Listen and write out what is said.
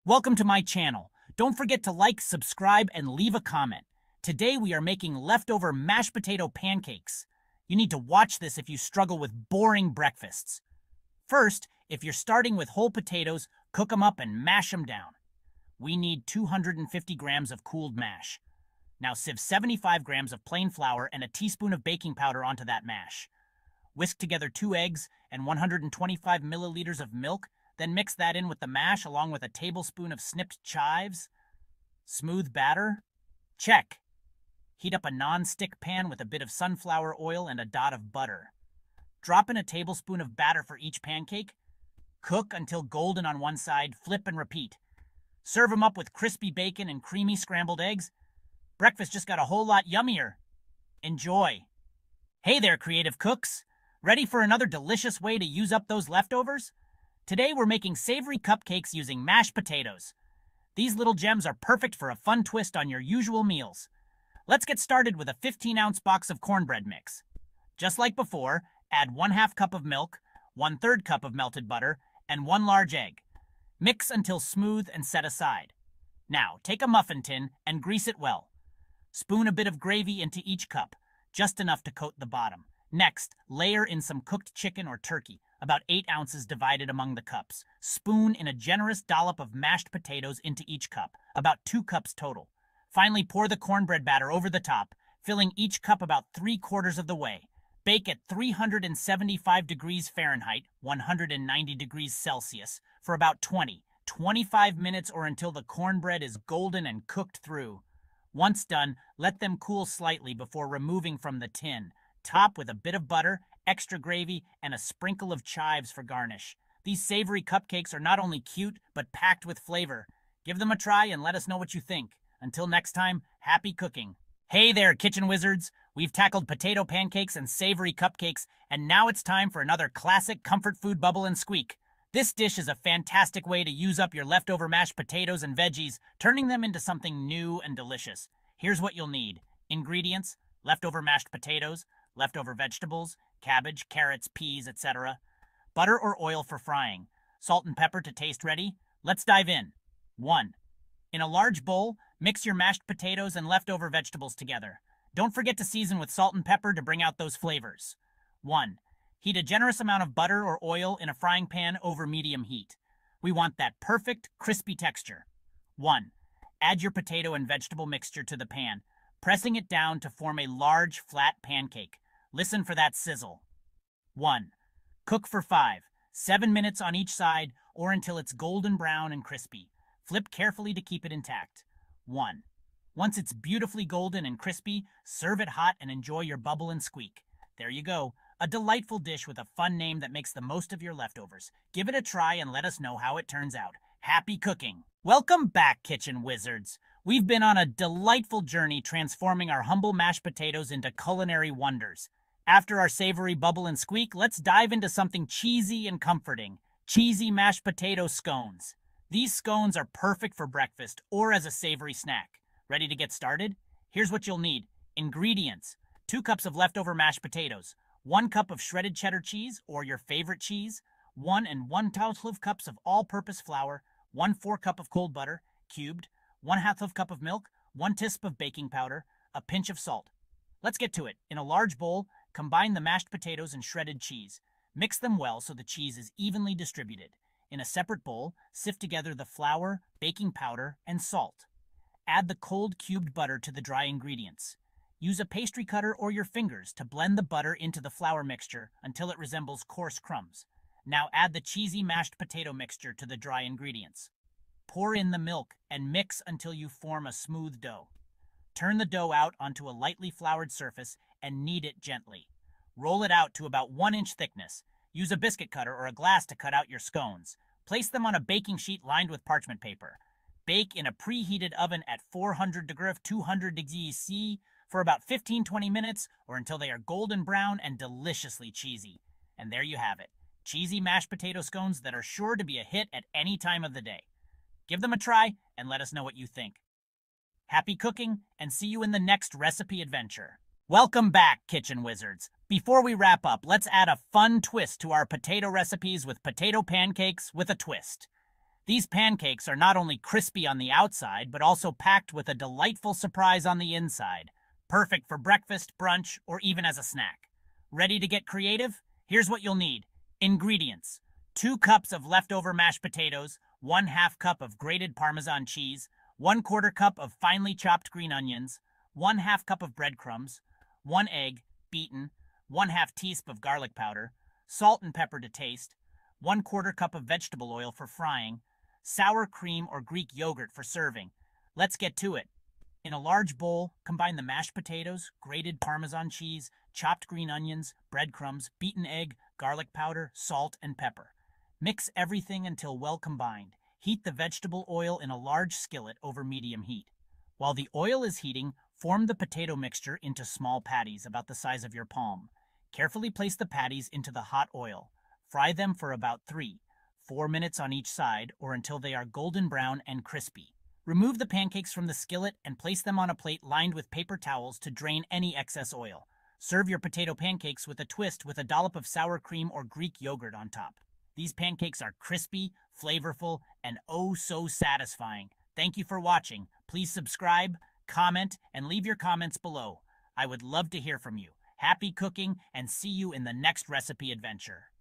Welcome to my channel. Don't forget to like, subscribe, and leave a comment. Today we are making leftover mashed potato pancakes. You need to watch this if you struggle with boring breakfasts. First, if you're starting with whole potatoes, cook them up and mash them down. We need 250 grams of cooled mash. Now sieve 75 grams of plain flour and a teaspoon of baking powder onto that mash. Whisk together 2 eggs and 125 milliliters of milk, then mix that in with the mash along with a tablespoon of snipped chives. Smooth batter? Check. Heat up a non-stick pan with a bit of sunflower oil and a dot of butter. Drop in a tablespoon of batter for each pancake. Cook until golden on one side, flip and repeat. Serve them up with crispy bacon and creamy scrambled eggs. Breakfast just got a whole lot yummier. Enjoy. Hey there, creative cooks. Ready for another delicious way to use up those leftovers? Today we're making savory cupcakes using mashed potatoes. These little gems are perfect for a fun twist on your usual meals. Let's get started with a 15-ounce box of cornbread mix. Just like before, add 1/2 cup of milk, 1/3 cup of melted butter, and 1 large egg. Mix until smooth and set aside. Now, take a muffin tin and grease it well. Spoon a bit of gravy into each cup, just enough to coat the bottom. Next, layer in some cooked chicken or turkey, about 8 ounces divided among the cups. Spoon in a generous dollop of mashed potatoes into each cup, about 2 cups total. Finally, pour the cornbread batter over the top, filling each cup about 3/4 of the way. Bake at 375 degrees Fahrenheit, 190 degrees Celsius, for about 20-25 minutes or until the cornbread is golden and cooked through. Once done, let them cool slightly before removing from the tin. Top with a bit of butter, extra gravy, and a sprinkle of chives for garnish. These savory cupcakes are not only cute, but packed with flavor. Give them a try and let us know what you think. Until next time, happy cooking. Hey there, kitchen wizards! We've tackled potato pancakes and savory cupcakes, and now it's time for another classic comfort food bubble and squeak. This dish is a fantastic way to use up your leftover mashed potatoes and veggies, turning them into something new and delicious. Here's what you'll need. Ingredients: leftover mashed potatoes, leftover vegetables, cabbage, carrots, peas, etc. Butter or oil for frying. Salt and pepper to taste ready. Let's dive in. 1. In a large bowl, mix your mashed potatoes and leftover vegetables together. Don't forget to season with salt and pepper to bring out those flavors. 1. Heat a generous amount of butter or oil in a frying pan over medium heat. We want that perfect, crispy texture. 1. Add your potato and vegetable mixture to the pan, pressing it down to form a large, flat pancake. Listen for that sizzle. 1. Cook for 5-7 minutes on each side or until it's golden brown and crispy. Flip carefully to keep it intact. 1. Once it's beautifully golden and crispy, serve it hot and enjoy your bubble and squeak. There you go, a delightful dish with a fun name that makes the most of your leftovers. Give it a try and let us know how it turns out. Happy cooking! Welcome back, kitchen wizards! We've been on a delightful journey transforming our humble mashed potatoes into culinary wonders. After our savory bubble and squeak, let's dive into something cheesy and comforting. Cheesy mashed potato scones. These scones are perfect for breakfast or as a savory snack. Ready to get started? Here's what you'll need. Ingredients: 2 cups of leftover mashed potatoes, 1 cup of shredded cheddar cheese or your favorite cheese, 1 1/2 cups of all-purpose flour, 1/4 cup of cold butter, cubed, 1/2 cup of milk, 1 teaspoon of baking powder, a pinch of salt. Let's get to it. In a large bowl, combine the mashed potatoes and shredded cheese. Mix them well so the cheese is evenly distributed. In a separate bowl, sift together the flour, baking powder, and salt. Add the cold cubed butter to the dry ingredients. Use a pastry cutter or your fingers to blend the butter into the flour mixture until it resembles coarse crumbs. Now add the cheesy mashed potato mixture to the dry ingredients. Pour in the milk and mix until you form a smooth dough. Turn the dough out onto a lightly floured surface and knead it gently. Roll it out to about 1 inch thickness. Use a biscuit cutter or a glass to cut out your scones. Place them on a baking sheet lined with parchment paper. Bake in a preheated oven at 400 degrees 200 degrees C for about 15-20 minutes or until they are golden brown and deliciously cheesy. And there you have it. Cheesy mashed potato scones that are sure to be a hit at any time of the day. Give them a try and let us know what you think. Happy cooking, and see you in the next recipe adventure. Welcome back, kitchen wizards. Before we wrap up, let's add a fun twist to our potato recipes with potato pancakes with a twist. These pancakes are not only crispy on the outside, but also packed with a delightful surprise on the inside. Perfect for breakfast, brunch, or even as a snack. Ready to get creative? Here's what you'll need. Ingredients: 2 cups of leftover mashed potatoes, 1/2 cup of grated Parmesan cheese, 1/4 cup of finely chopped green onions, 1/2 cup of breadcrumbs, 1 egg, beaten, 1/2 teaspoon of garlic powder, salt and pepper to taste, 1/4 cup of vegetable oil for frying, sour cream or Greek yogurt for serving. Let's get to it. In a large bowl, combine the mashed potatoes, grated Parmesan cheese, chopped green onions, breadcrumbs, beaten egg, garlic powder, salt, and pepper. Mix everything until well combined. Heat the vegetable oil in a large skillet over medium heat. While the oil is heating, form the potato mixture into small patties about the size of your palm. Carefully place the patties into the hot oil. Fry them for about 3-4 minutes on each side, or until they are golden brown and crispy. Remove the pancakes from the skillet and place them on a plate lined with paper towels to drain any excess oil. Serve your potato pancakes with a twist with a dollop of sour cream or Greek yogurt on top. These pancakes are crispy, flavorful, and oh so satisfying. Thank you for watching. Please subscribe, comment, and leave your comments below. I would love to hear from you. Happy cooking, and see you in the next recipe adventure.